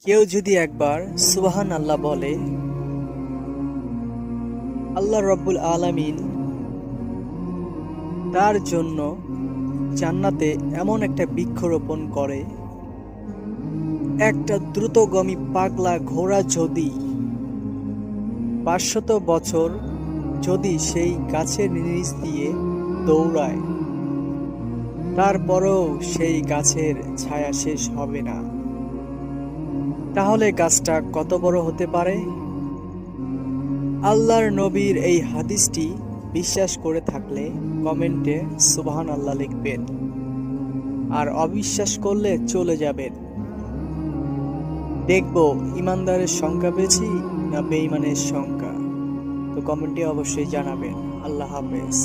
কেউ যদি একবার সুবহান আল্লাহ বলে, আল্লাহ রব্বুল আলামিন তার জন্য জান্নাতে এমন একটা বৃক্ষরোপণ করে, একটা দ্রুতগামী পাগলা ঘোড়া যদি 500 বছর যদি সেই গাছের নিচ দিয়ে দৌড়ায়, তারপরেও সেই গাছের ছায়া শেষ হবে না। তাহলে গাছটা কত বড় হতে পারে? আল্লাহর নবীর এই হাদিসটি বিশ্বাস করে থাকলে কমেন্টে সুবহান আল্লাহ লিখবেন, আর অবিশ্বাস করলে চলে যাবেন। দেখব ইমানদারের সংখ্যা বেশি না বেঈমানের সংখ্যা। তো কমেন্টে অবশ্যই জানাবেন। আল্লাহ হাফেজ।